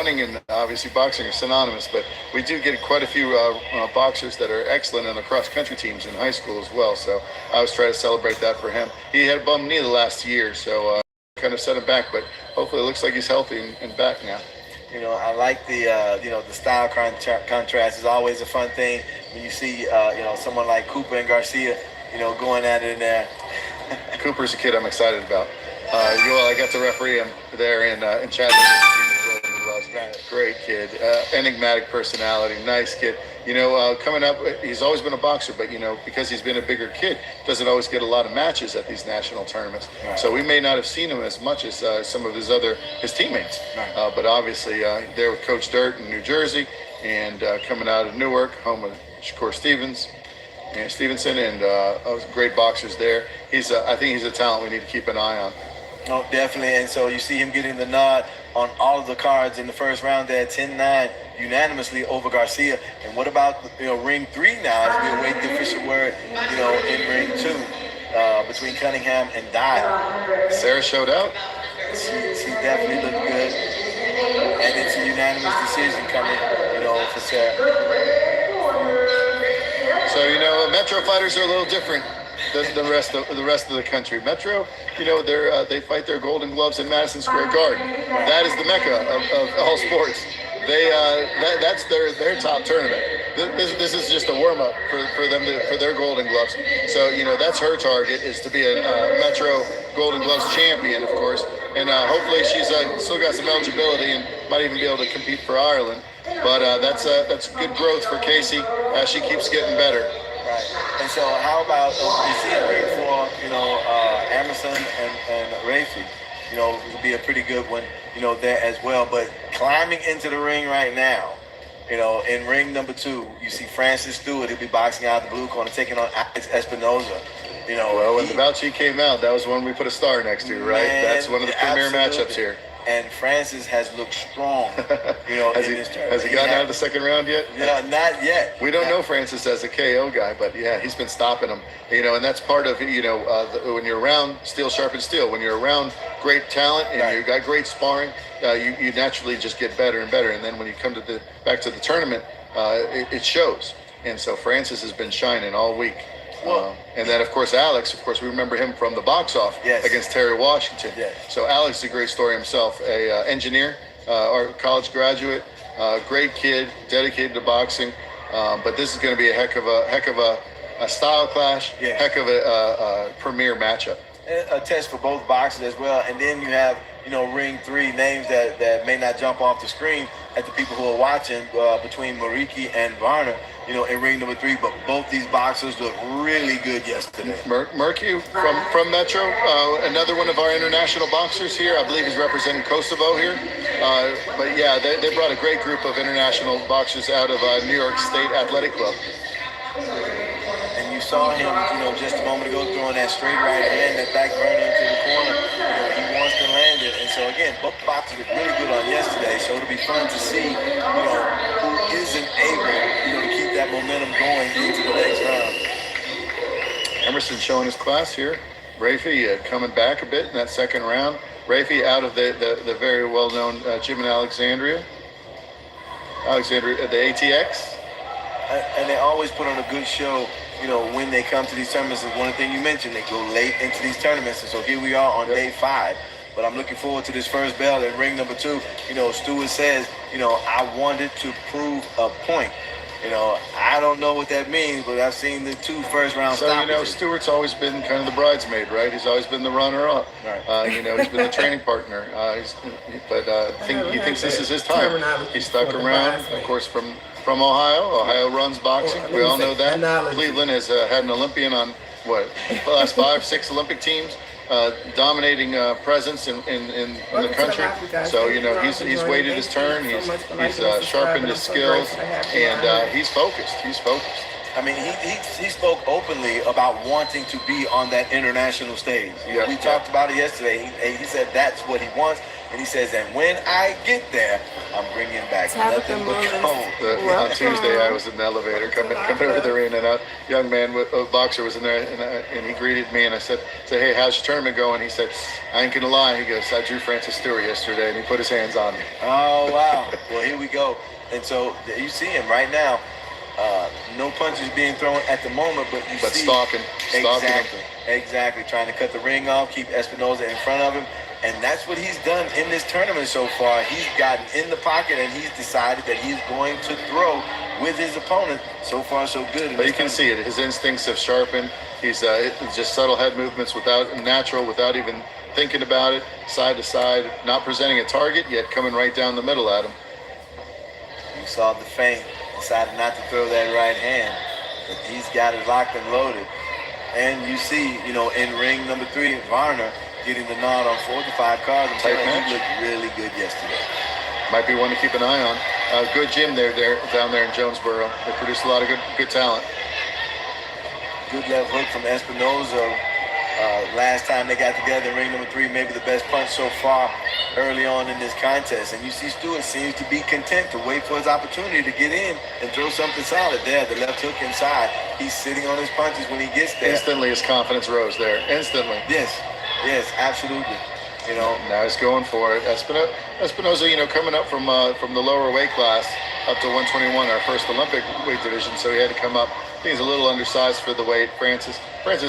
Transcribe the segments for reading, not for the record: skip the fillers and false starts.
running and obviously boxing are synonymous, but we do get quite a few boxers that are excellent in the cross-country teams in high school as well. So I was trying to celebrate that for him. He had a bum knee the last year, so kind of set him back, but hopefully it looks like he's healthy and back now. You know, I like the the style contrast is always a fun thing when you see someone like Cooper and Garcia, going at it in there. Cooper's a kid I'm excited about. I got to referee him there in Chattanooga. Great kid, enigmatic personality, nice kid. Coming up, he's always been a boxer, but because he's been a bigger kid, doesn't always get a lot of matches at these national tournaments. Right. So we may not have seen him as much as some of his teammates. Right. But obviously, there with Coach Dirt in New Jersey, and coming out of Newark, home of Shakur Stevenson, and great boxers there. I think he's a talent we need to keep an eye on. Oh, definitely. And so you see him getting the nod on all of the cards in the first round there, 10-9, unanimously over Garcia. And what about ring 3 now as we await the official word, in ring 2 between Cunningham and Dial. Sarah showed out. She definitely looked good. And it's a unanimous decision coming, for Sarah. So, Metro fighters are a little different than the rest of the country. Metro, they fight their Golden Gloves in Madison Square Garden. That is the mecca of all sports. That's their top tournament. This is just a warm up for them for their Golden Gloves. So that's her target, is to be a Metro Golden Gloves champion, of course. And hopefully she's still got some eligibility and might even be able to compete for Ireland. But that's good growth for Casey as she keeps getting better. Right. And so how about you see a ring for Emerson and Rafi? It would be a pretty good one, there as well. But climbing into the ring right now, in ring number 2, you see Francis Stewart. He'll be boxing out the blue corner, taking on Alex Espinoza. Well, when the Bouchy came out, that was one we put a star next to, right? That's one of the premier matchups here. And Francis has looked strong, Has he gotten out of the second round yet? Yeah, not yet. We don't know Francis as a KO guy, but yeah, he's been stopping him. And that's part of, when you're around steel sharpens steel, when you're around great talent and you got great sparring, you naturally just get better and better. And then when you come back to the tournament, it shows. And so Francis has been shining all week. And then, of course, Alex, we remember him from the box off against Terry Washington. Yes. So Alex is a great story himself, a engineer, or college graduate, great kid, dedicated to boxing. But this is going to be a heck of a style clash, heck of a premier matchup. A test for both boxers as well. And then you have, ring 3 names that may not jump off the screen at the people who are watching between Mariki and Varner, in ring number 3. But both these boxers look really good yesterday. Murky from Metro, another one of our international boxers here. I believe he's representing Kosovo here. But yeah, they brought a great group of international boxers out of New York State Athletic Club. And you saw him, just a moment ago throwing that straight right hand, that back burner into the corner. He wants to land it. And so again, both boxers look really good on yesterday. So it'll be fun to see, who isn't able, to keep that momentum going into the next round. Emerson showing his class here. Rafi coming back a bit in that second round. Rafi out of the very well-known gym in Alexandria, the ATX. And they always put on a good show, when they come to these tournaments. And one thing you mentioned, they go late into these tournaments. And so here we are on day 5. But I'm looking forward to this first bell in ring number 2. Stewart says, I wanted to prove a point. I don't know what that means, but I've seen the 2 first-round stoppages. Stewart's always been kind of the bridesmaid, right? He's always been the runner-up. Right. He's been the training partner. He thinks this is his time. He stuck around, of course, from Ohio. Ohio runs boxing. We all know that. Cleveland has had an Olympian on, the last 5, 6 Olympic teams. Dominating presence in the country. So he's waited his turn. He's sharpened his skills, and he's focused. I mean, he spoke openly about wanting to be on that international stage. We talked about it yesterday. He said that's what he wants. And he says, and when I get there, I'm bringing back nothing but gold. On Tuesday, I was in the elevator coming over the arena, and a young man, a boxer, was in there, and he greeted me, and I said, hey, how's your tournament going? He said, I ain't gonna lie. He goes, I drew Francis Stewart yesterday, and he put his hands on me. Oh, wow. Well, here we go. And so you see him right now. No punches being thrown at the moment, but stalking exactly, exactly, trying to cut the ring off, keep Espinoza in front of him, and that's what he's done in this tournament so far. He's gotten in the pocket, and he's decided that he's going to throw with his opponent. So far, so good. But you can see it. His instincts have sharpened. He's just subtle head movements without even thinking about it, side to side, not presenting a target yet, coming right down the middle at him. You saw the feint. Decided not to throw that right hand, but he's got it locked and loaded. And you see, in ring number 3, Varner getting the nod on 4 to 5 cards. I'm telling you, he looked really good yesterday. Might be one to keep an eye on. Good gym down there in Jonesboro. They produce a lot of good talent. Good left hook from Espinoza. Last time they got together in ring number 3, maybe the best punch so far early on in this contest. And you see Stewart seems to be content to wait for his opportunity to get in and throw something solid there. The left hook inside. He's sitting on his punches when he gets there. Instantly his confidence rose there. Instantly. Yes, absolutely. Now he's going for it. Espinoza, coming up from the lower weight class up to 121, our first Olympic weight division, so he had to come up. I think he's a little undersized for the weight. Francis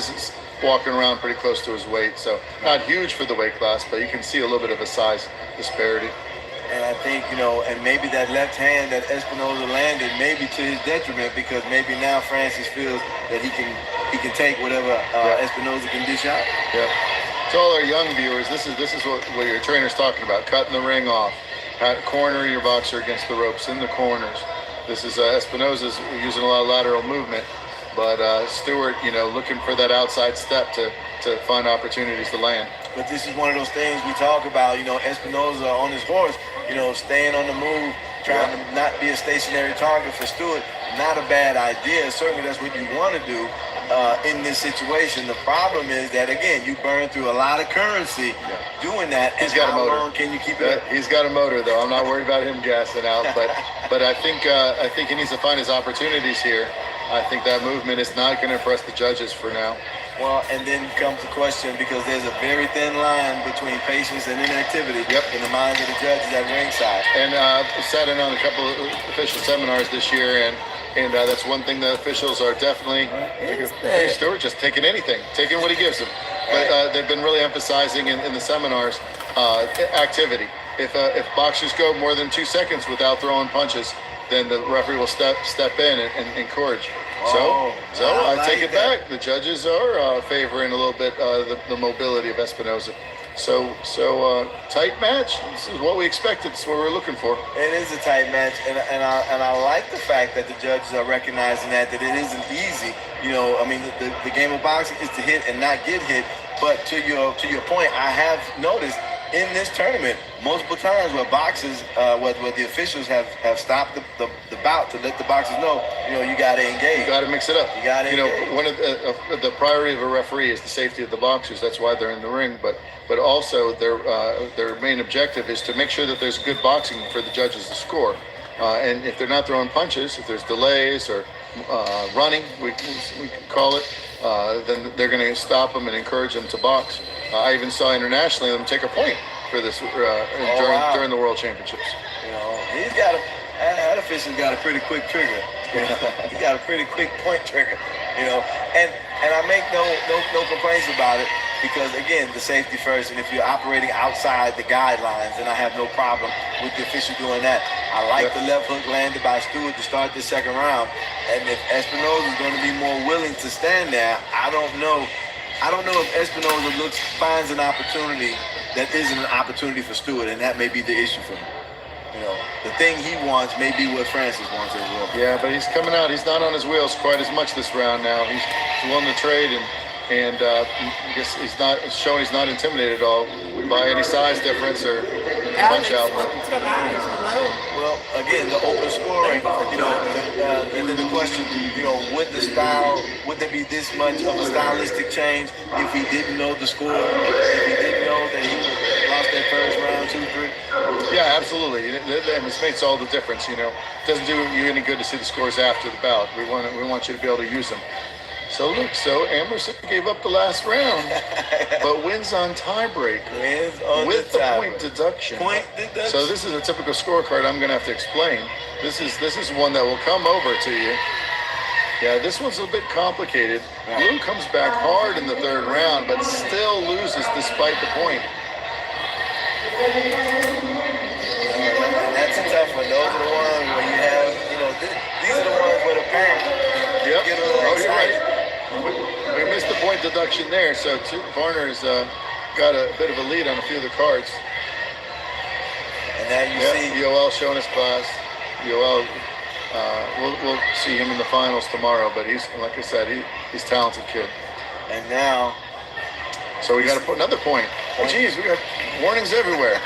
is walking around pretty close to his weight, so not huge for the weight class, but you can see a little bit of a size disparity. And I think, and maybe that left hand that Espinoza landed, maybe to his detriment, because maybe now Francis feels that he can take whatever Espinoza can dish out. Yeah. To all our young viewers, this is what your trainer's talking about: cutting the ring off, corner your boxer against the ropes in the corners. This is Espinoza's using a lot of lateral movement. But Stewart, looking for that outside step to find opportunities to land. But this is one of those things we talk about, Espinoza on his horse, staying on the move, trying to not be a stationary target for Stewart. Not a bad idea. Certainly that's what you want to do in this situation. The problem is that, again, you burn through a lot of currency doing that. He's got a motor. How long can you keep it up? He's got a motor, though. I'm not worried about him gassing out. But I think he needs to find his opportunities here. I think that movement is not going to impress the judges for now. Well, and then comes the question, because there's a very thin line between patience and inactivity in the minds of the judges at ringside. And sat in on a couple of official seminars this year, and that's one thing the officials are definitely. Stewart just taking what he gives them. But they've been really emphasizing in the seminars activity. If boxers go more than 2 seconds without throwing punches, then the referee will step in and encourage. So I take it back. The judges are favoring a little bit the mobility of Espinoza. So tight match. This is what we expected. This is what we're looking for. It is a tight match, and I like the fact that the judges are recognizing that it isn't easy. The game of boxing is to hit and not get hit. But to your point, I have noticed in this tournament multiple times where boxers, where the officials have stopped the bout to let the boxers know, you got to engage. You got to mix it up. You got to one of the priority of a referee is the safety of the boxers. That's why they're in the ring. But also their main objective is to make sure that there's good boxing for the judges to score. And if they're not throwing punches, if there's delays or running, we can call it, then they're going to stop them and encourage them to box. I even saw internationally them take a point for this during the World Championships. That official's got a pretty quick trigger. He got a pretty quick point trigger. And I make no complaints about it, because again, the safety first. And if you're operating outside the guidelines, then I have no problem with the official doing that. I like the left hook landed by Stewart to start the second round. And if Espinoza is going to be more willing to stand there, I don't know if Espinoza finds an opportunity that isn't an opportunity for Stewart, and that may be the issue for him. The thing he wants may be what Francis wants as well. Yeah, but he's coming out. He's not on his wheels quite as much this round now. He's willing to trade, and I guess he's showing he's not intimidated at all by any size difference or punch out. Well, again, the open scoring, and then the question, would there be this much of a stylistic change if he didn't know the score, if he didn't know that he lost that first round 2-3. Yeah, absolutely. And this makes all the difference. You know, it doesn't do you any good to see the scores after the bout. We want you to be able to use them. So look, Emerson gave up the last round, but wins on tiebreak with the point deduction. So this is a typical scorecard I'm going to have to explain. This is one that will come over to you. Yeah, this one's a bit complicated. Blue comes back hard in the third round, but still loses despite the point. That's a tough one. Those are the ones where you have, these are the ones where the parent get a little excited. You're right. We missed the point deduction there, so Varner's got a bit of a lead on a few of the cards. And now you see Yoel showing his class. Yoel, we'll see him in the finals tomorrow, but he's, like I said, he's a talented kid. And now, so we got to put another point. Oh, geez, we got warnings everywhere.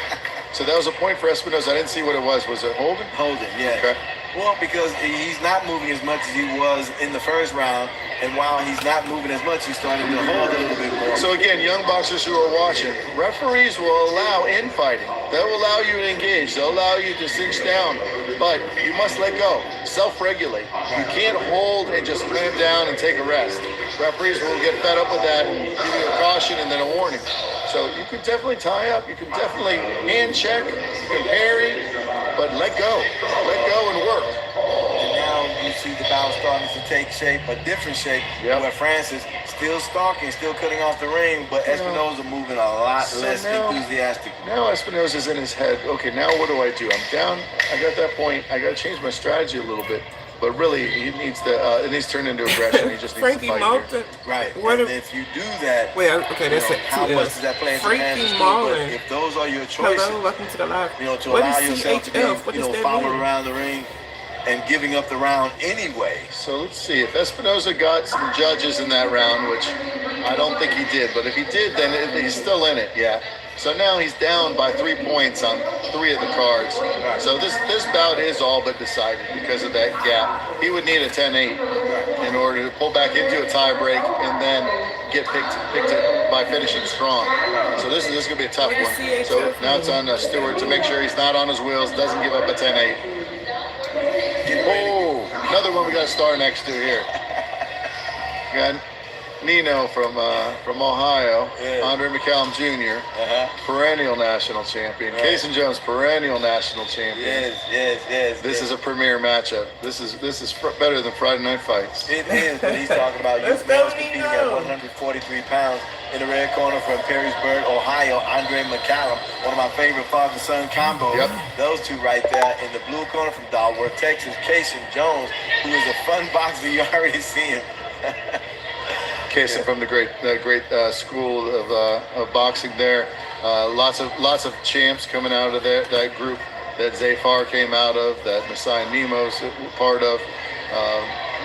So that was a point for Espinoza. I didn't see what it was. Was it holding? Holding, yeah. Okay. Well, because he's not moving as much as he was in the first round, and while he's not moving as much, he's starting to hold a little bit more. So again, young boxers who are watching, referees will allow infighting. They'll allow you to engage. They'll allow you to cinch down, but you must let go. Self-regulate. You can't hold and just clamp down and take a rest. Referees will get fed up with that and give you a caution and then a warning. So you can definitely tie up. You can definitely hand check. You can parry, but let go. Let go and work. And now you see the bout starting to take shape, a different shape, where Francis still stalking, still cutting off the ring, but Espinoza moving a lot less enthusiastic. Now Espinoza's in his head. Okay, now what do? I'm down. I got that point. I got to change my strategy a little bit. But really, he needs to. It needs to turn into aggression. He just needs to fight Martin, right. And if you do that, that's it. How much does that play into the hands of school? But if those are your choices, hello, welcome to the live. To allow yourself to be, followed around the ring and giving up the round anyway. So let's see if Espinoza got some judges in that round, which I don't think he did. But if he did, then he's still in it. Yeah. So now he's down by 3 points on 3 of the cards. So this bout is all but decided because of that gap. He would need a 10-8 in order to pull back into a tie break and then get picked by finishing strong. So this is going to be a tough one. So now it's on Stewart to make sure he's not on his wheels, doesn't give up a 10-8. Oh, another one we got to star next to here. We got Nino from Ohio, Andre McCallum Jr., perennial national champion. Casey Jones, perennial national champion. Yes. This is a premier matchup. This is better than Friday Night Fights. It is, but he's talking about youth males competing at 143 pounds. In the red corner from Perrysburg, Ohio, Andre McCallum, one of my favorite father-son combos. Those two right there. In the blue corner from Dalworth, Texas, Casey Jones, who is a fun boxer. You already see him. Casey from the great school of boxing there. Lots of champs coming out of that group that Zafar came out of, that Masai Nemo's part of.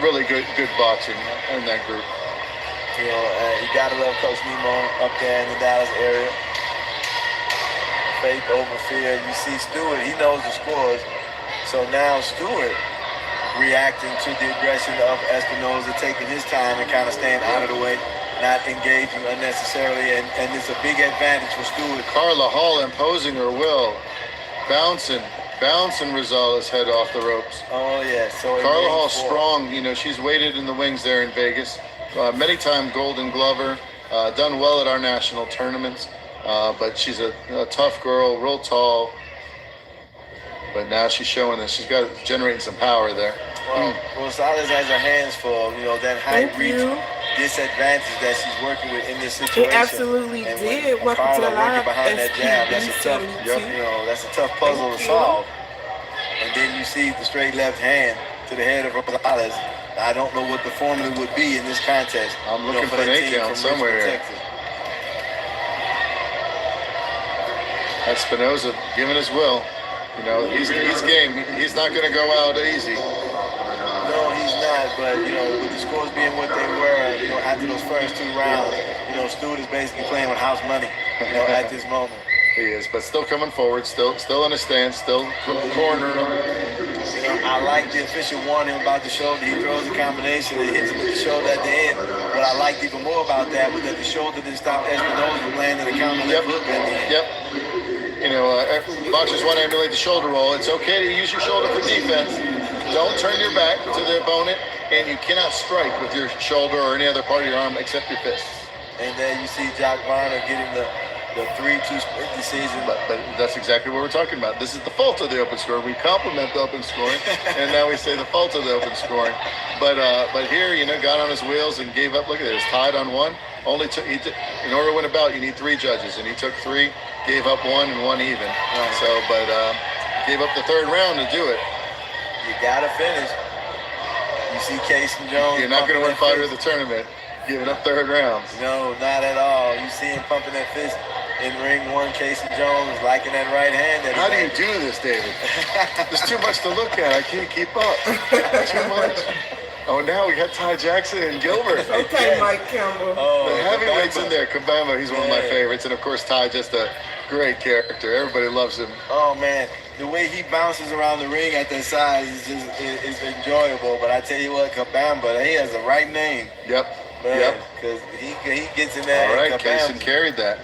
Really good boxing in that group. You gotta love Coach Nemo up there in the Dallas area. Faith over fear. You see Stewart, he knows the scores. So now Stewart reacting to the aggression of Espinoza, taking his time and kind of staying out of the way, not engaging unnecessarily, and it's a big advantage for Stewart. Carla Hall imposing her will, bouncing Rosales' head off the ropes. Oh yeah, so Carla Hall strong. She's waited in the wings there in Vegas. Many-time Golden Glover, done well at our national tournaments, but she's a tough girl, real tall. But now she's showing that she's generating some power there. Well, Rosales has her hands full. That height reach disadvantage that she's working with in this situation. He absolutely did. Welcome to the live. Behind that jab, that's a tough puzzle to solve. And then you see the straight left hand to the head of Rosales. I don't know what the formula would be in this contest. I'm looking for an 8 count somewhere here. Espinoza giving his will. He's game. He's not going to go out easy. No, he's not. But with the scores being what they were, after those first 2 rounds, Stewart is basically playing with house money, at this moment. He is, but still coming forward, still in a stance, still cornering him. I like the official warning about the shoulder. He throws a combination and hits him with the shoulder at the end. What I liked even more about that was that the shoulder didn't stop Espinoza from landing the counter left hook at the end. boxers want to emulate the shoulder roll. It's okay to use your shoulder for defense. Don't turn your back to the opponent, and you cannot strike with your shoulder or any other part of your arm except your fists. And then you see Jack Varner getting the 3-2 split decision. But that's exactly what we're talking about. This is the fault of the open scoring. We compliment the open scoring, and now we say the fault of the open scoring. But here, got on his wheels and gave up. Look at this, tied on one. In order to win a bout, you need 3 judges, and he took 3, gave up 1, and 1 even. Right. So, gave up the 3rd round to do it. You gotta finish. You see Casey Jones. You're not going to win fighter of the tournament giving up 3rd rounds. No, not at all. You see him pumping that fist in ring 1. Casey Jones liking that right hand. How do you do this, David? There's too much to look at. I can't keep up. Too much. Oh, now we got Ty Jackson and Gilbert. Okay, Mike Campbell. Oh, the heavyweights in there. Kabamba, he's one of my favorites. And, of course, Ty, just a great character. Everybody loves him. Oh, man. The way he bounces around the ring at that size is enjoyable. But I tell you what, Kabamba, he has the right name. Yep. Man, because he gets in there. All right, Kaysen carried that.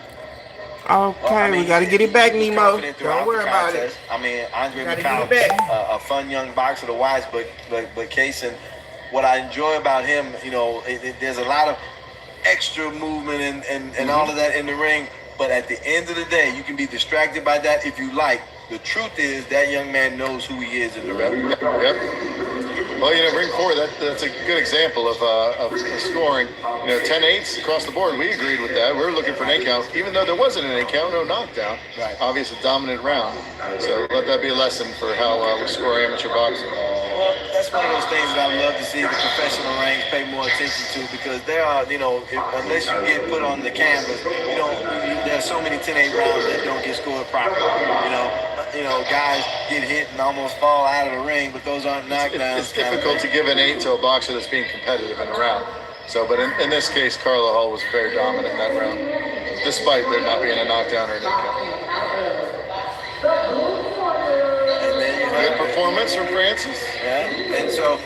Okay, we got to get it back, Nemo. Don't worry about it. I mean, Andre Gotta McCallum, get it back. a fun young boxer to watch, but Kaysen, what I enjoy about him, there's a lot of extra movement and all of that in the ring. But at the end of the day, you can be distracted by that if you like. The truth is that young man knows who he is in the ring. Yep. Well, ring 4, that's a good example of scoring. 10-8s across the board. We agreed with that. We were looking for an 8 count, even though there wasn't an 8 count, no knockdown. Right. Obviously, dominant round. So let that be a lesson for how we score amateur boxing. Well, that's one of those things that I love to see the professional ranks pay more attention to, because there are, unless you get put on the canvas, there are so many 10-8 rounds that don't get scored properly. Guys get hit and almost fall out of the ring, but those aren't knockdowns. It's difficult to give an 8 to a boxer that's being competitive in a round. So, but in this case, Carla Hall was very dominant in that round, despite there not being a knockdown or a knockout. Good performance from Francis. Yeah, and so,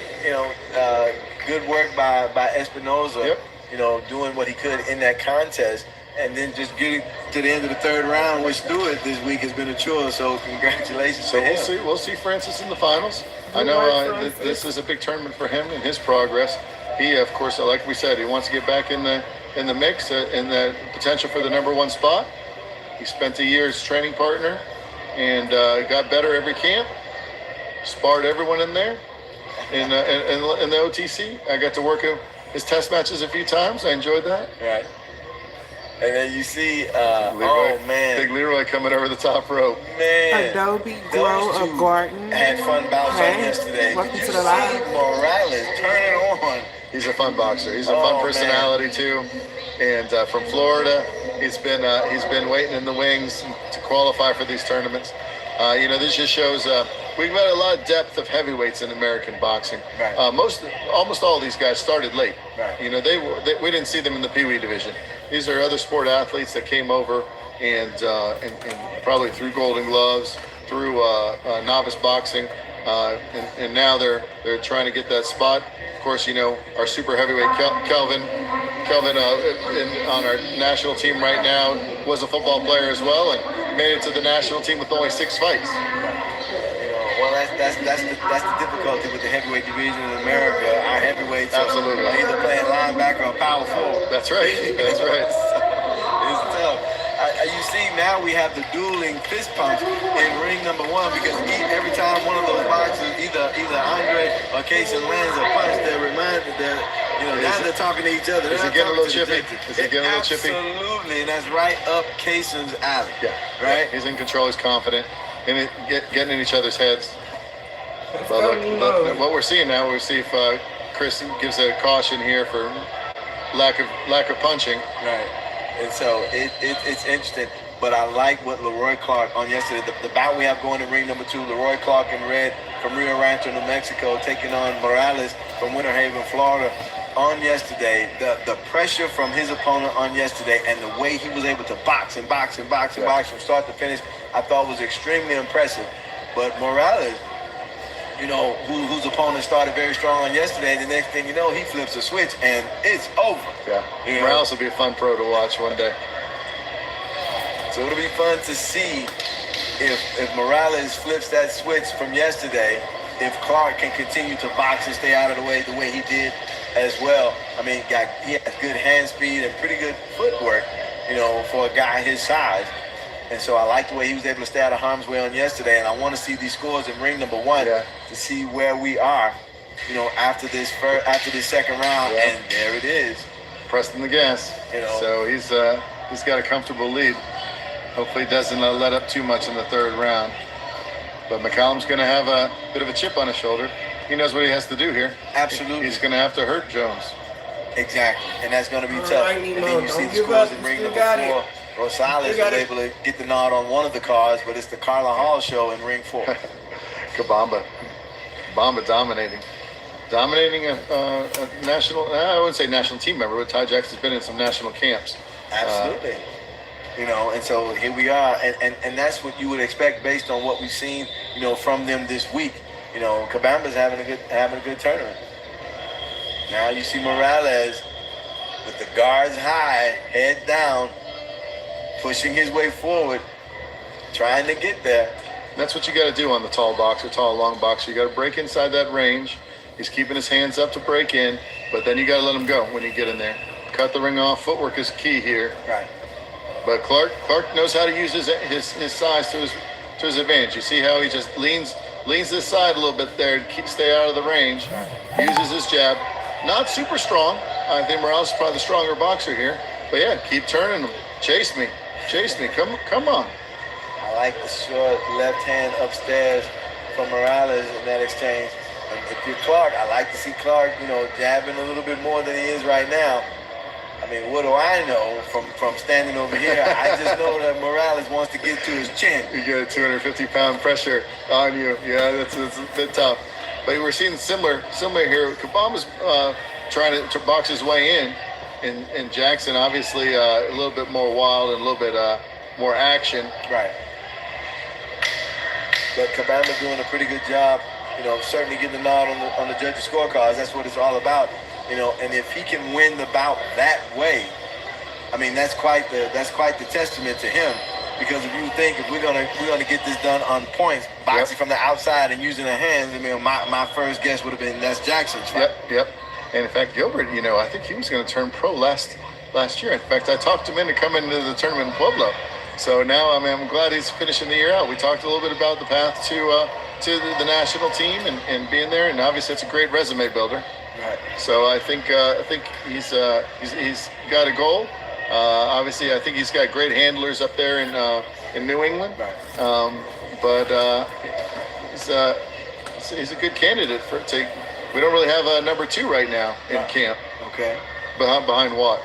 good work by Espinoza, Yep. doing what he could in that contest. And then just getting to the end of the 3rd round, which Stewart this week has been a chore. So congratulations So to him. we'll see Francis in the finals. I know this is a big tournament for him in his progress. He, of course, like we said, he wants to get back in the mix, in the potential for the #1 spot. He spent a year as training partner and got better every camp. Sparred everyone in there in the OTC. I got to work his test matches a few times. I enjoyed that. Right. And then you see, Big Leroy coming over the top rope. Man, Adobe Grow of Garden had fun bouts on yesterday. Welcome Did to you the live. see Morales turn it on? He's a fun boxer. He's a fun personality too, and from Florida, he's been waiting in the wings to qualify for these tournaments. This just shows we've got a lot of depth of heavyweights in American boxing. Right. Almost all of these guys started late. Right. We didn't see them in the Pee Wee division. These are other sport athletes that came over and probably through Golden Gloves, through novice boxing, and now they're trying to get that spot. Of course, our super heavyweight Kelvin on our national team right now was a football player as well and made it to the national team with only 6 fights. Well, that's the difficulty with the heavyweight division in America. Our heavyweights Absolutely. are either playing linebacker or power forward. That's right. That's right. It's tough. You see, now we have the dueling fist pumps in ring #1 because every time one of those boxers, either Andre or Casey lands a punch, they're reminded that now they're talking to each other. Is it getting a little chippy? Is it getting a little chippy? Absolutely, and that's right up Casey's alley. Yeah. Right. He's in control. He's confident. And getting in each other's heads. But look, what we're seeing now, we'll see if Chris gives a caution here for lack of punching. Right. And so it's interesting. But I like what Leroy Clark on yesterday. The bout we have going in ring #2, Leroy Clark in red from Rio Rancho, New Mexico, taking on Morales from Winter Haven, Florida. On yesterday, the pressure from his opponent on yesterday and the way he was able to box from start to finish, I thought was extremely impressive. But Morales, whose opponent started very strong on yesterday, the next thing you know, he flips a switch and it's over. Yeah. Morales will be a fun pro to watch one day. So it'll be fun to see if Morales flips that switch from yesterday, if Clark can continue to box and stay out of the way he did as well. I mean, he has good hand speed and pretty good footwork, for a guy his size. And so I like the way he was able to stay out of harm's way on yesterday. And I want to see these scores in ring number 1 to see where we are, after this second round. Yeah. And there it is. Pressing the gas. So he's got a comfortable lead. Hopefully he doesn't let up too much in the third round. But McCallum's going to have a bit of a chip on his shoulder. He knows what he has to do here. Absolutely. He's going to have to hurt Jones. Exactly. And that's going to be tough. And then you see the scores in ring number 4. Rosales was able to get the nod on one of the cards, but it's the Carla Hall show in ring 4. Kabamba dominating a national, I wouldn't say national team member, but Ty Jackson's been in some national camps. Absolutely. And so here we are, and that's what you would expect based on what we've seen, from them this week. Kabamba's having a good tournament. Now you see Morales with the guards high, head down, pushing his way forward, trying to get there. That's what you got to do on the tall boxer, long boxer. You got to break inside that range. He's keeping his hands up to break in, but then you got to let him go when you get in there. Cut the ring off. Footwork is key here. Right. But Clark knows how to use his size to his advantage. You see how he just leans this side a little bit there to stay out of the range. Uses his jab. Not super strong. I think Morales is probably the stronger boxer here. But yeah, keep turning him. Chase me. Come on. I like the short left hand upstairs from Morales in that exchange. And if you're Clark, I like to see Clark, jabbing a little bit more than he is right now. I mean, what do I know from standing over here? I just know that Morales wants to get to his chin. You get a 250-pound pressure on you. Yeah, that's a bit tough. But we're seeing similar here. Kabamba's trying to box his way in, and Jackson obviously a little bit more wild and a little bit more action. Right. But Kabamba's doing a pretty good job. Certainly getting the nod on the judges' scorecards. That's what it's all about. And if he can win the bout that way, I mean, that's quite the testament to him. Because if you think if we're gonna get this done on points, boxing from the outside and using the hands, I mean, my first guess would have been that's Jackson's fight. Yep. And in fact, Gilbert, I think he was going to turn pro last year. In fact, I talked him into coming into the tournament in Pueblo. So now, I'm glad he's finishing the year out. We talked a little bit about the path to the national team and being there, and obviously it's a great resume builder. Right. So I think he's got a goal. Obviously, I think he's got great handlers up there in New England. Right. But he's a good candidate for take. We don't really have a number 2 right now in camp. Okay. Behind Watt.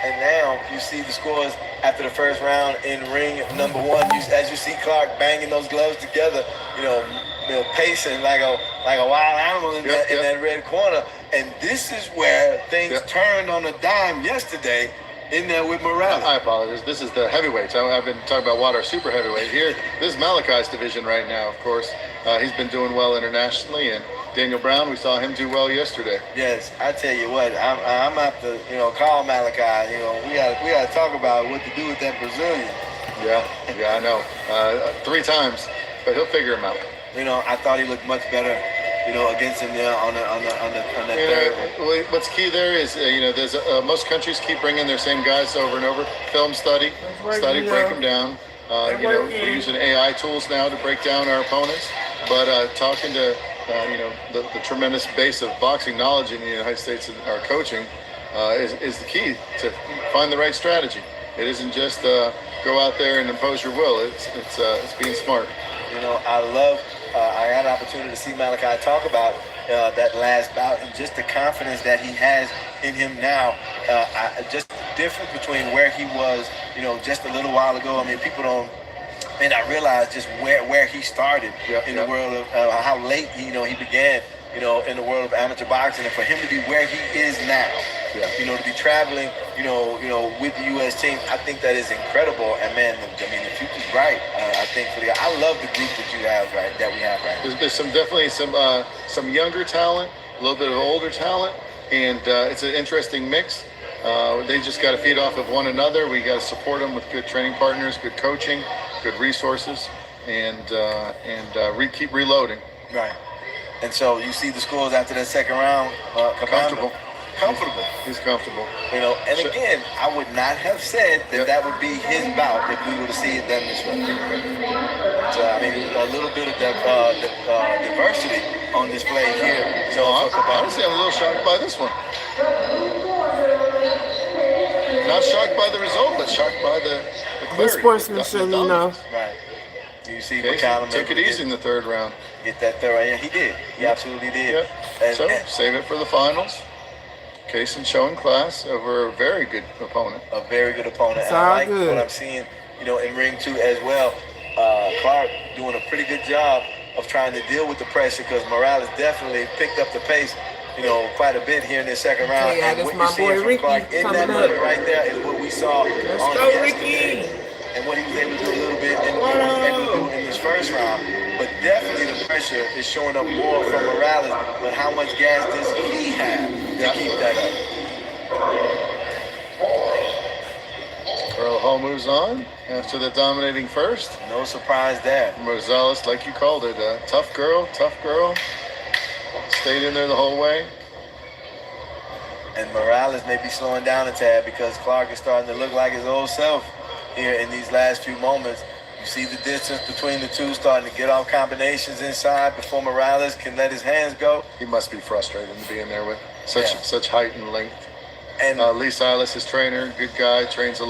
And now you see the scores after the first round in ring number 1. As you see Clark banging those gloves together, pacing like a wild animal in that red corner. And this is where things turned on a dime yesterday in there with Morales. I apologize. This is the heavyweights. I've been talking about Watt, our super heavyweight. Here, this is Malachi's division right now, of course. He's been doing well internationally, and Daniel Brown, we saw him do well yesterday. Yes, I tell you what, I'm have to call Malachi. We got to talk about what to do with that Brazilian. Yeah, I know. 3 times, but he'll figure him out. I thought he looked much better. Against him there on the third. What's key there is, there's most countries keep bringing their same guys over and over. Film study, break them down. We're using AI tools now to break down our opponents. But talking to, the tremendous base of boxing knowledge in the United States and our coaching is the key to find the right strategy. It isn't just go out there and impose your will. It's being smart. I had an opportunity to see Malachi talk about that last bout and just the confidence that he has in him now. Just the difference between where he was, just a little while ago. I mean, people don't may not realize just where he started in the world of how late he began, in the world of amateur boxing, and for him to be where he is now. To be traveling, with the U.S. team, I think that is incredible. And man, the future's bright. I think I love the group that we have right now. There's definitely some younger talent, a little bit of older talent, and it's an interesting mix. They just got to feed off of one another. We got to support them with good training partners, good coaching, good resources. and keep reloading. Right. And so you see the scores after that second round. Comfortable. Comfortable. He's comfortable. You know, and again, I would not have said that that would be his bout if we would have seen it done this way. So, I mean, a little bit of diversity on display here. So honestly, I'm a little shocked by this one. Not shocked by the result, but shocked by the clarity. sportsmanship, you know. Right. You see, McCallum took it easy in the third round. Get that third round. Yeah, he did. He absolutely did. Yeah. So save it for the finals. Kaysen showing class over a very good opponent. A very good opponent. It's and I like good. what I'm seeing, you know, in ring 2 as well. Clark doing a pretty good job of trying to deal with the pressure because Morales definitely picked up the pace, you know, quite a bit here in this second round. Yeah, and that's what my you're seeing boy from Ricky Clark in that coming moment up. right there is what we saw on go, yesterday. Ricky. And what he was able to do a little bit in this first round. But definitely the pressure is showing up more from Morales, but how much gas does he have to keep that up? Earl Hall moves on after the dominating first. No surprise there. Rosales, like you called it, tough girl. Stayed in there the whole way. And Morales may be slowing down a tad because Clark is starting to look like his old self here in these last few moments. You see the distance between the two starting to get off combinations inside before Morales can let his hands go. He must be frustrated to be in there with such height and length. And Lee Silas, his trainer, good guy, trains a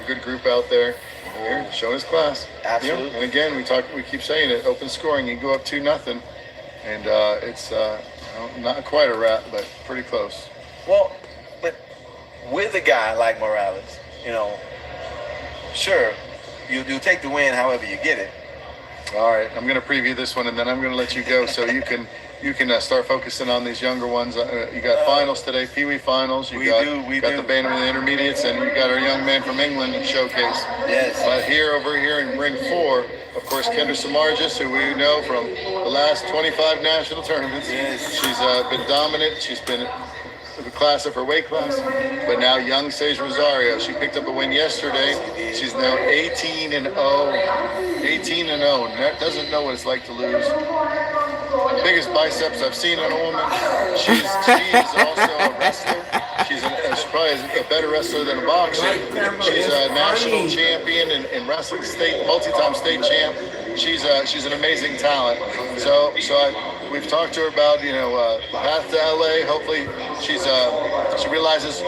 good group out there. Here, showing his class. Absolutely. And again, we keep saying it, open scoring, you go up 2-0, and it's not quite a wrap, but pretty close. well, but with a guy like Morales, you know, sure, you take the win however you get it. All right, I'm going to preview this one, and then I'm going to let you go so you can start focusing on these younger ones. You got finals today, Pee Wee finals. You got the Bantam and the Intermediates, and you got our young man from England in showcase. Yes. But over here in ring 4, of course, Kendra Samardzis, who we know from the last 25 national tournaments. Yes. She's been dominant. She's been the class of her weight class, but now young Sage Rosario. She picked up a win yesterday. She's now 18-0. 18-0. Doesn't know what it's like to lose. Biggest biceps I've seen on a woman. She is also a wrestler. She's probably a better wrestler than a boxer. She's a national champion in wrestling, multi-time state champ. She's an amazing talent. So we've talked to her about the path to LA. Hopefully she realizes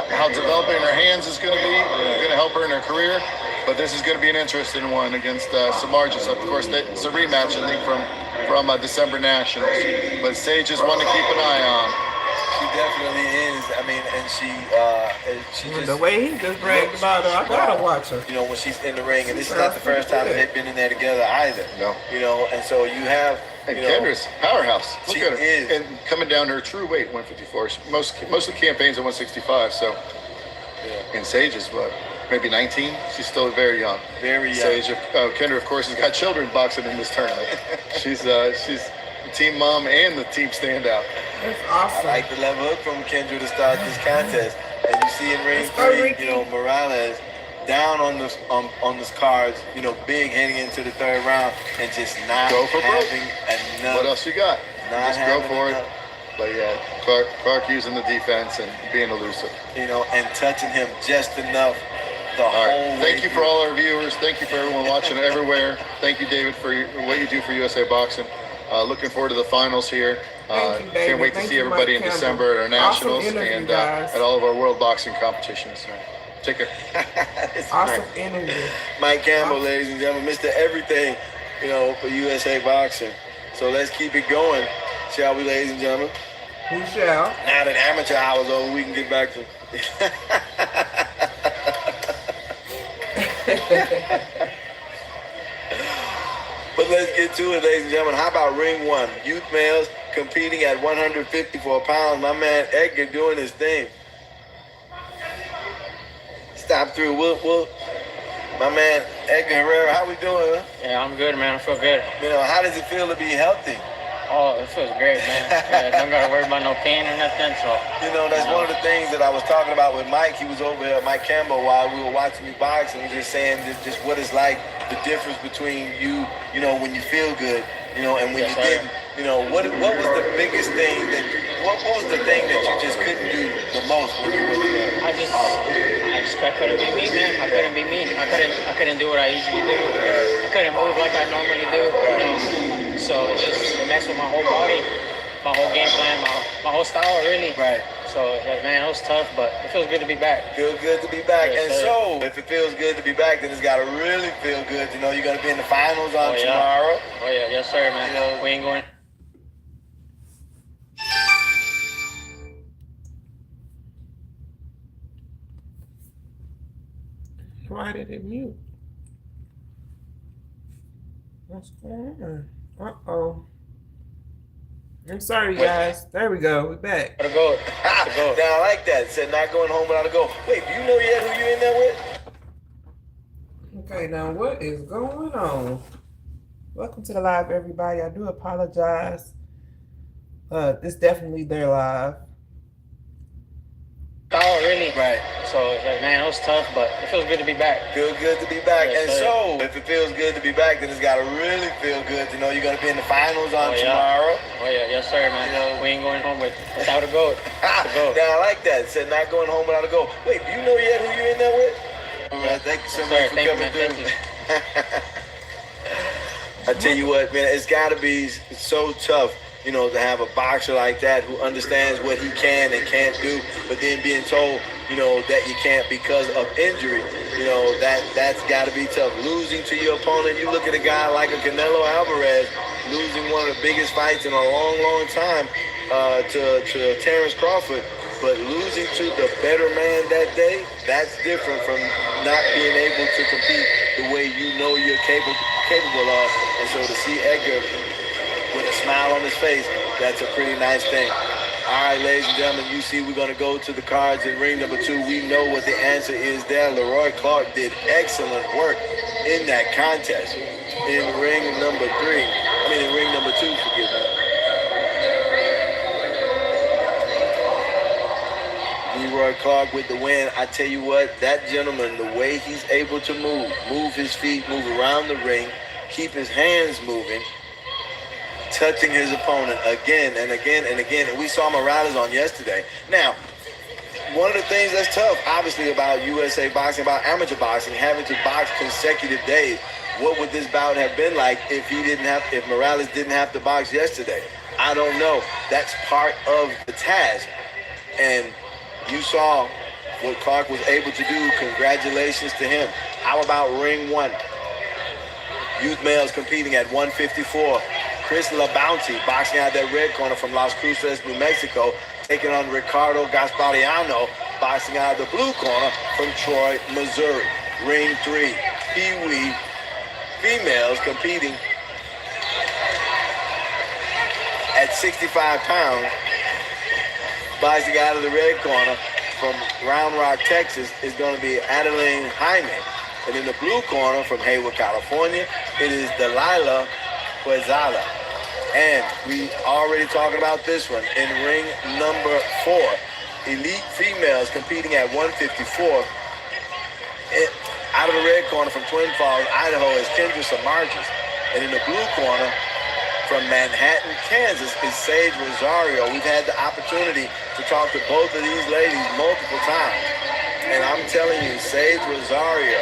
how developing her hands is going to help her in her career. But this is going to be an interesting one against Samardzis. Of course, it's a rematch, I think, from December Nationals. But Sage is one to keep an eye on. She definitely is. I mean, and she just, the way he just bragged about her, I gotta watch her. You know, when she's in the ring, and this is not the first time that they've been in there together either. No. You know, and so you have. And Kendra's powerhouse. Look She at her. is. And coming down to her true weight, 154. Most of the campaigns are 165. So, and Sage is what? Maybe 19. She's still very young. Very young. Sage, Kendra, of course, has got children boxing in this tournament. She's the team mom and the team standout. That's awesome. I like the left hook from Kendra to start this contest, and you see in ring 3, Morales down on this cards, big heading into the third round, and just not having enough. What else you got? Not Just go for enough. it. But yeah, Clark using the defense and being elusive. And touching him just enough. All right. Thank you for all our viewers. Thank you for everyone watching everywhere. Thank you, David, for what you do for USA Boxing. Looking forward to the finals here. Thank you, David. Can't wait to Thank see you, everybody in Mike December at our Campbell. nationals Awesome interview, and guys. at all of our world boxing competitions. Take care. Awesome interview. Mike Campbell, ladies and gentlemen, Mr. Everything, for USA Boxing. So let's keep it going, shall we, ladies and gentlemen? We shall. Now that amateur hour's over, we can get back to. But let's get to it, ladies and gentlemen. How about ring 1? Youth males competing at 154 pounds. My man Edgar doing his thing. Stop through. We'll. My man Edgar Herrera, how we doing? Huh? Yeah, I'm good, man. I feel good. How does it feel to be healthy? Oh, it feels great, man. Don't gotta worry about no pain or nothing. So That's one of the things that I was talking about with Mike. He was over here, Mike Campbell, while we were watching you box, and he was just saying just what it's like, the difference between you, when you feel good, and when you didn't. What was the biggest thing what was the thing that you just couldn't do the most when you were I couldn't be me, man. I couldn't be me. I couldn't do what I usually do. I couldn't move like I normally do. So it messed with my whole body, my whole game plan, my whole style, really. Right. So, man, it was tough, but it feels good to be back. Feels good to be back. Yes, and sir. so, if it feels good to be back, then it's got to really feel good to know you're going to be in the finals on tomorrow. Oh, yeah. Yes, sir, man. We ain't going. Why did it mute? What's going on? Uh-oh. I'm sorry, guys. There we go. We're back. Gotta go. Now, I like that. It said not going home without a goal. Wait, do you know yet who you're in there with? Okay, now what is going on? Welcome to the live, everybody. I do apologize. It's definitely their live. Oh, really? Right. So, man, it was tough, but it feels good to be back. Feels good to be back. Yes, and sir. so, if it feels good to be back, then it's got to really feel good to know you're going to be in the finals on tomorrow. Oh, yeah. Yes, sir, man. We ain't going home without a goal. Now, I like that. It said not going home without a goal. Wait, do you know yet who you're in there with? Thank you so much for coming through. I tell you what, man, it's got to be so tough, to have a boxer like that who understands what he can and can't do, but then being told, that you can't because of injury. That's got to be tough. Losing to your opponent, you look at a guy like a Canelo Alvarez, losing one of the biggest fights in a long, long time to Terrence Crawford, but losing to the better man that day, that's different from not being able to compete the way you're capable of. And so to see Edgar with a smile on his face, that's a pretty nice thing. All right, ladies and gentlemen, you see we're going to go to the cards in ring number 2. We know what the answer is there. Leroy Clark did excellent work in that contest. In ring number 2, forgive me. Leroy Clark with the win. I tell you what, that gentleman, the way he's able to move his feet, move around the ring, keep his hands moving, touching his opponent again and again and again. And we saw Morales on yesterday. Now, one of the things that's tough, obviously, about USA boxing, about amateur boxing, having to box consecutive days. What would this bout have been like if Morales didn't have to box yesterday? I don't know. That's part of the task. And you saw what Clark was able to do. Congratulations to him. How about ring 1? Youth males competing at 154. Chris LaBounty boxing out that red corner from Las Cruces, New Mexico, taking on Ricardo Gaspariano, boxing out of the blue corner from Troy, Missouri. Ring 3, Pee-wee females competing at 65 pounds, boxing out of the red corner from Round Rock, Texas, is going to be Adeline Jaime. And in the blue corner from Hayward, California, it is Delilah Quezada. And we already talking about this one. In ring number 4, elite females competing at 154. Out of the red corner from Twin Falls, Idaho, is Kendra Samardzis. And in the blue corner from Manhattan, Kansas, is Sage Rosario. We've had the opportunity to talk to both of these ladies multiple times. And I'm telling you, Sage Rosario,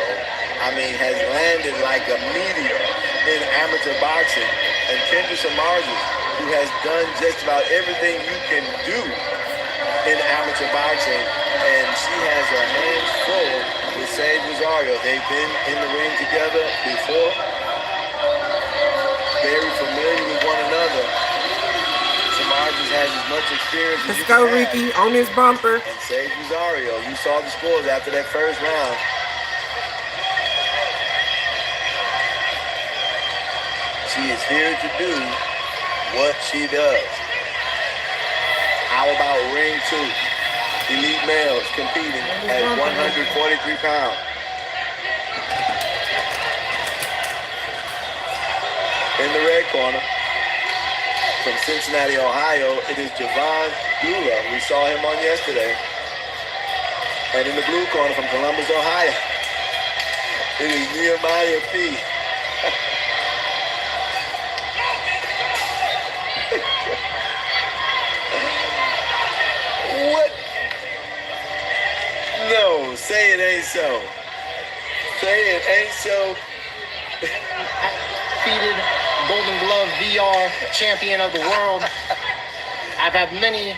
has landed like a meteor in amateur boxing. And Kendra Samardzis, who has done just about everything you can do in amateur boxing, and she has her hands full with Sage Rosario. They've been in the ring together before, very familiar with one another. Samardzis has as much experience as Let's go, Ricky, on this bumper. And Sage Rosario, you saw the scores after that first round. She is here to do what she does. How about ring 2? Elite males competing at 143 pounds. In the red corner from Cincinnati, Ohio, it is Javon Dula. We saw him on yesterday. And in the blue corner from Columbus, Ohio, it is Nehemiah P. What? No, say it ain't so. Say it ain't so. Defeated Golden Glove VR champion of the world. I've had many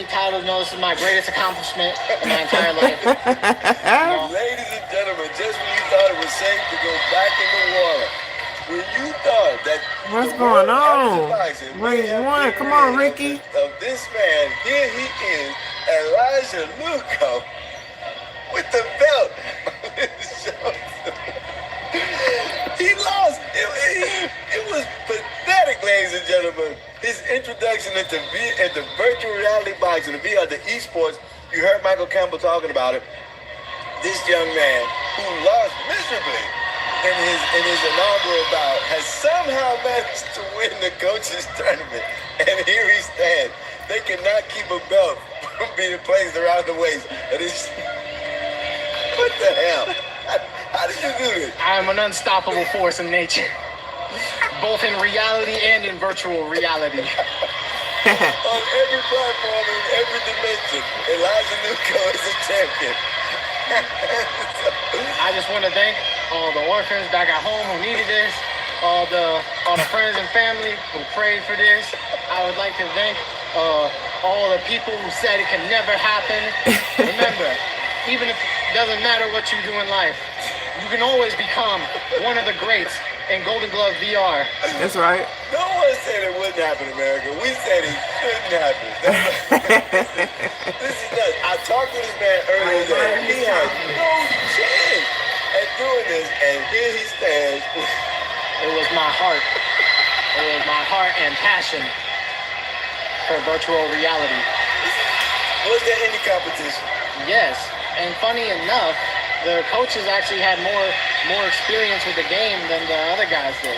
titles. No, this is my greatest accomplishment in my entire life. Ladies and gentlemen, just when you thought it was safe to go back in the water, when you thought that What's going on? Wait, one, come on, Ricky. Of this man, here he is, Elijah Lugo, with the belt on his shoulder. He lost. It was pathetic, ladies and gentlemen. His introduction into virtual reality boxing, the VR, the esports. You heard Michael Campbell talking about it. This young man who lost miserably in his inaugural bout has somehow managed to win the coaches tournament. And here he stands. They cannot keep a belt from being placed around the waist. What the hell? How did you do this? I'm an unstoppable force in nature, both in reality and in virtual reality. On every platform, in every dimension, Elijah Lugo is a champion. I just want to thank all the orphans back at home who needed this, all the friends and family who prayed for this. I would like to thank all the people who said it can never happen. Remember, even if it doesn't matter what you do in life, you can always become one of the greats in Golden Glove VR. That's right. No one said it wouldn't happen in America. We said it shouldn't happen. This is nuts. I talked to this man earlier today. He has no chance at doing this, and here he stands. It was my heart. It was my heart and passion for virtual reality. Was there any competition? Yes, and funny enough, the coaches actually had more experience with the game than the other guys did.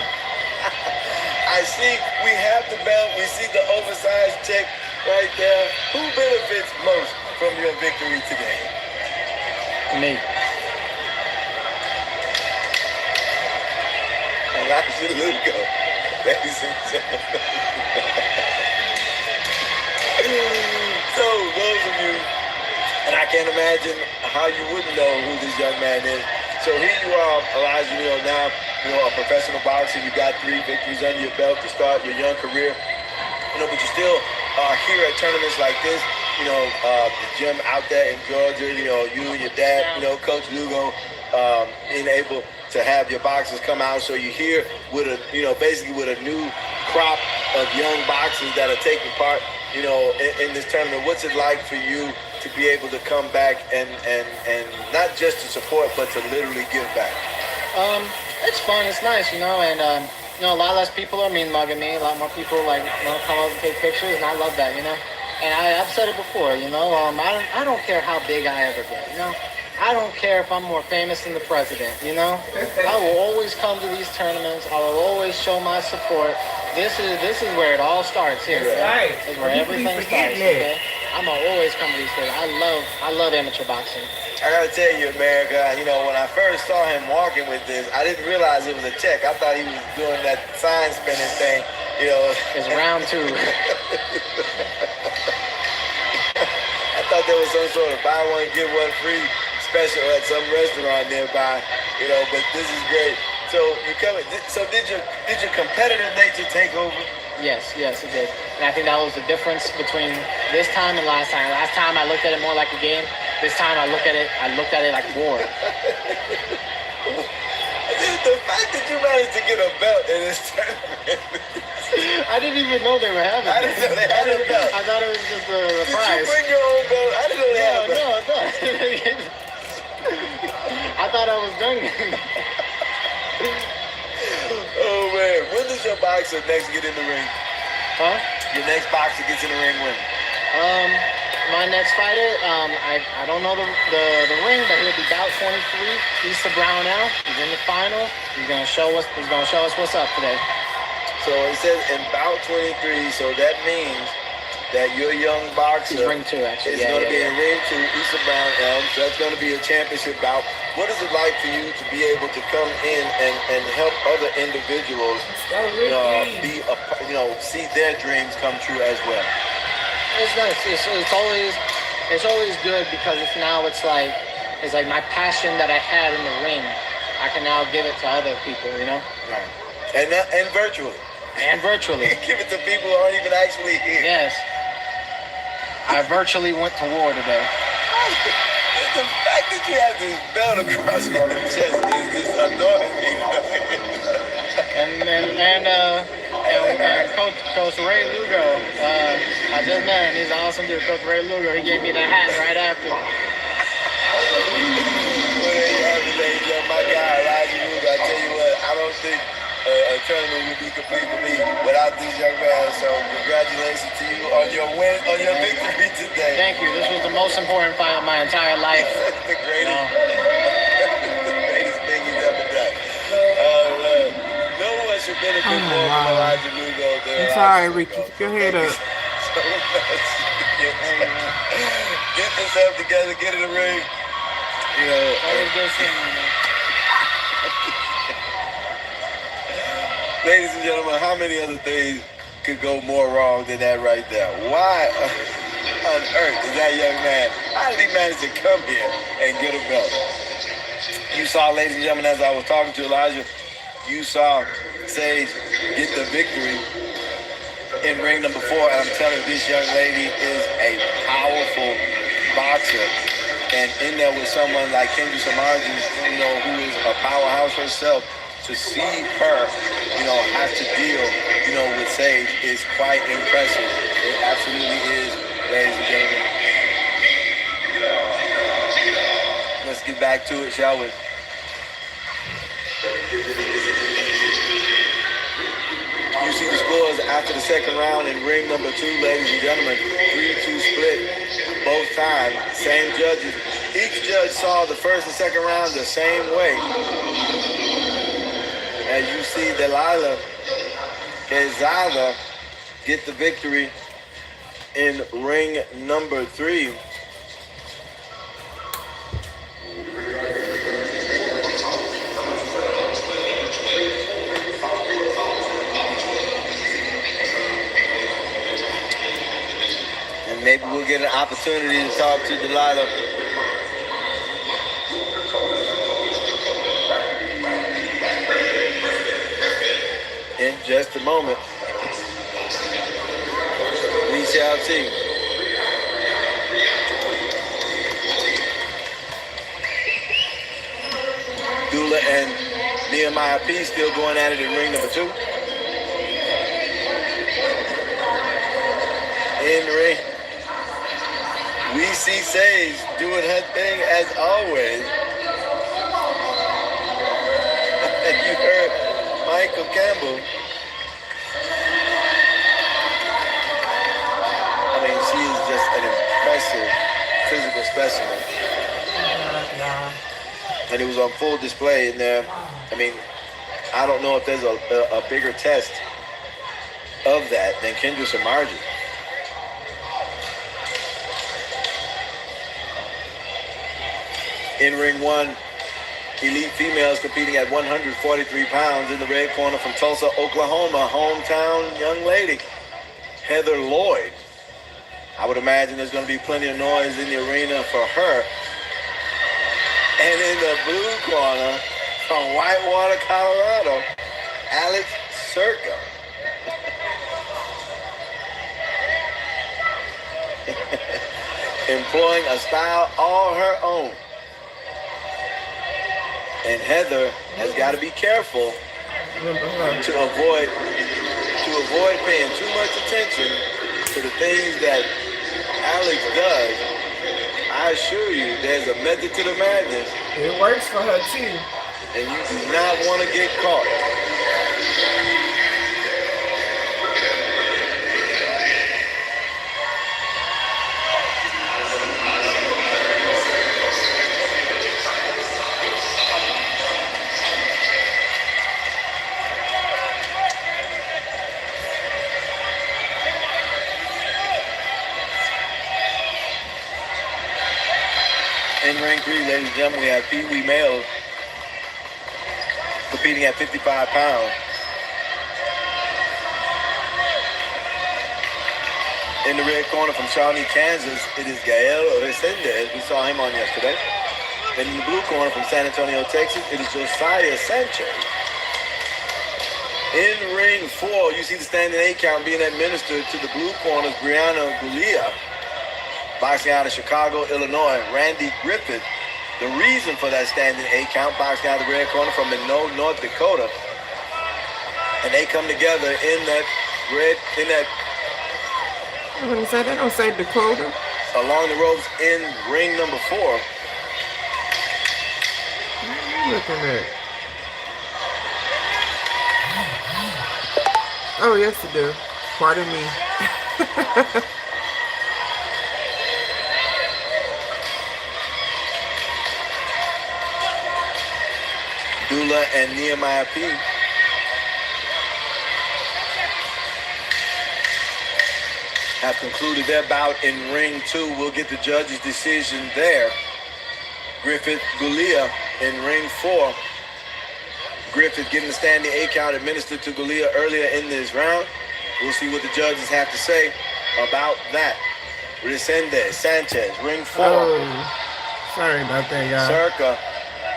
I see we have the belt. We see the oversized check right there. Who benefits most from your victory today? Me. Elijah Lugo, ladies and gentlemen. So those of you, and I can't imagine how you wouldn't know who this young man is. So here you are, Elijah, now, a professional boxer. You got 3 victories under your belt to start your young career. But you still are here at tournaments like this. The gym out there in Georgia, you and your dad, Coach Lugo, being able to have your boxers come out. So you're here with basically with a new crop of young boxers that are taking part, in this tournament. What's it like for you to be able to come back and not just to support, but to literally give back? It's fun. It's nice, and a lot less people are mean mugging me. A lot more people come up and take pictures, and I love that, And I've said it before, I don't care how big I ever get, I don't care if I'm more famous than the president, I will always come to these tournaments. I will always show my support. This is where it all starts here. That's right. This is where everything starts. Okay? I'm gonna always come to these things. I love amateur boxing. I gotta tell you, America, when I first saw him walking with this, I didn't realize it was a check. I thought he was doing that sign spinning thing, It's round 2. I thought there was some sort of buy one, get one free special at some restaurant nearby, but this is great. So did your competitive nature take over? Yes, it did. And I think that was the difference between this time and last time. Last time I looked at it more like a game. This time I looked at it like war. The fact that you managed to get a belt in this tournament. I didn't even know they were having it. I didn't know they had a belt. I thought it was just a Did prize. you bring your own belt? I didn't know they had a belt. No. I thought I was done. Oh man, when does your boxer next get in the ring? Huh? Your next boxer gets in the ring when? My next fighter, I don't know the ring, but he'll be bout 23. East of Brownell. He's in the final. He's gonna show us what's up today. So it says in bout 23. So that means that your young boxer He's ring 2, actually. is going to be in ring 2, Issa Brown Elm. So that's going to be a championship bout. What is it like for you to be able to come in and help other individuals be a, see their dreams come true as well? It's nice. It's always good because it's like my passion that I had in the ring. I can now give it to other people, you know. Right. And virtually. And virtually. Give it to people who aren't even actually here. Yes. I virtually went to war today. The fact that you have this belt across your chest is annoying me. and Coach Ray Lugo, I just met him. He's an awesome dude. Coach Ray Lugo, he gave me the hat right after. My guy, Elijah Lugo, I tell you what, I don't think a tournament would be complete for me without this young man. So congratulations to you on your win, on your victory today. Thank you. This was the most important fight of my entire life. The greatest, the greatest thing he's ever done. No one should benefit more from Elijah Lugo than I'm sorry, Ricky. Keep your head up. Get yourself together, get in the ring. You know, ladies and gentlemen, how many other things could go more wrong than that right there? Why on earth is that young man? How did he manage to come here and get a belt? You saw, ladies and gentlemen, as I was talking to Elijah, you saw Sage get the victory in ring number 4. And I'm telling you, this young lady is a powerful boxer. And in there with someone like Kendra Samarji, who is a powerhouse herself, to see her, have to deal, with Sage is quite impressive. It absolutely is, ladies and gentlemen. Let's get back to it, shall we? You see the scores after the second round in ring number 2, ladies and gentlemen. 3-2 split both times. Same judges. Each judge saw the first and second round the same way. As you see Delilah Quezada get the victory in ring number 3. And maybe we'll get an opportunity to talk to Delilah in just a moment. We shall see. Dula and Nehemiah P still going at it in ring number 2. In ring, we see Sage doing her thing as always. And you heard Michael Campbell. I mean, she is just an impressive physical specimen. And it was on full display in there. I mean, I don't know if there's a bigger test of that than Kendra Samarji. In ring 1, elite females competing at 143 pounds. In the red corner from Tulsa, Oklahoma, hometown young lady, Heather Lloyd. I would imagine there's going to be plenty of noise in the arena for her. And in the blue corner from Whitewater, Colorado, Alex Circa. Employing a style all her own. And Heather has got to be careful to avoid paying too much attention to the things that Alex does. I assure you, there's a method to the madness. It works for her too. And you do not want to get caught. ring 3, ladies and gentlemen, we have Pee Wee Males competing at 55 pounds. In the red corner from Shawnee, Kansas, it is Gael Resendez. We saw him on yesterday. And in the blue corner from San Antonio, Texas, it is Josiah Sanchez. In ring 4, you see the standing 8 count being administered to the blue corner's Brianna Gulia. Boxing out of Chicago, Illinois, Randy Griffith. The reason for that standing 8 count, boxing out of the red corner from Minot, North Dakota. And they come together in that I'm gonna say they don't say Dakota. along the ropes in ring number 4. What are you looking at? Oh, yes, it do. Pardon me. Dula and Nehemiah P. have concluded their bout in ring 2. We'll get the judge's decision there. Griffith Gulia in ring 4. Griffith getting the standing 8 count administered to Gulia earlier in this round. We'll see what the judges have to say about that. Resendez, Sanchez, ring 4. Oh, sorry about that, y'all. Circa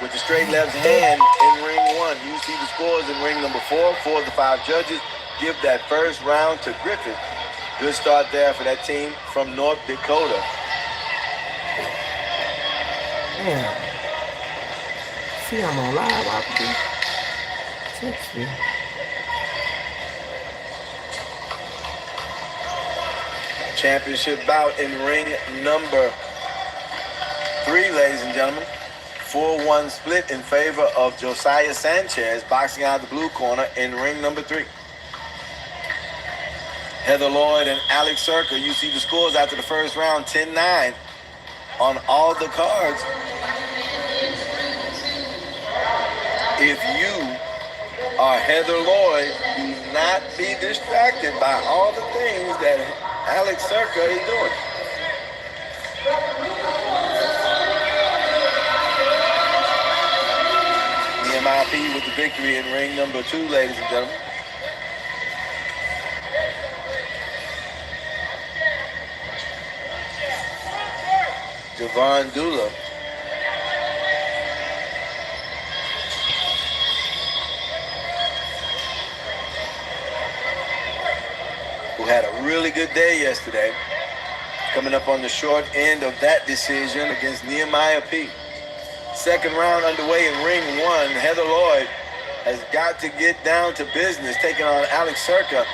with the straight left hand in ring 1. You see the scores in ring number 4. 4 of the 5 judges give that first round to Griffith. Good start there for that team from North Dakota. Damn. See, I'm on live, Opportunity. Text me. Championship bout in ring number 3, ladies and gentlemen. 4-1 split in favor of Josiah Sanchez, boxing out of the blue corner in ring number 3. Heather Lloyd and Alex Circa, you see the scores after the first round, 10-9 on all the cards. If you are Heather Lloyd, do not be distracted by all the things that Alex Circa is doing. Nehemiah P with the victory in ring number 2, ladies and gentlemen. Javon Dula who had a really good day yesterday, coming up on the short end of that decision against Nehemiah P. Second round underway in ring 1. Heather Lloyd has got to get down to business, taking on Alex Circa.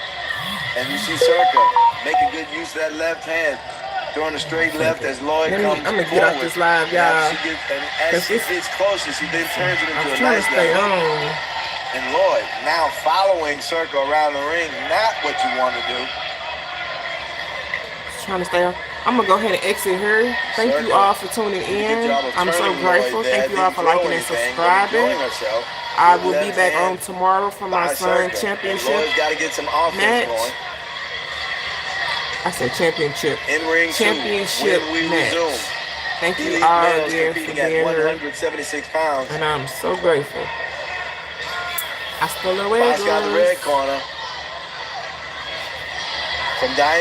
And you see Circa making good use of that left hand, throwing a straight left as Lloyd comes I'm gonna get off this live, y'all. As she gets closer, she then turns it into I'm a trying nice to stay left hook. on. And Lloyd now following Circa around the ring, not what you want to do. Trying to stay on. I'm gonna go ahead and exit here. Thank you all for tuning in. I'm so grateful. Thank you all for liking and subscribing. I will be back on tomorrow for my son championship got to get some offense match. going. I said championship. In ring Championship 2, when we match. resume. Thank you Elite all males again for competing being at here. 176 pounds. And I'm so grateful. Hasta luego. Box got the red corner. From Diane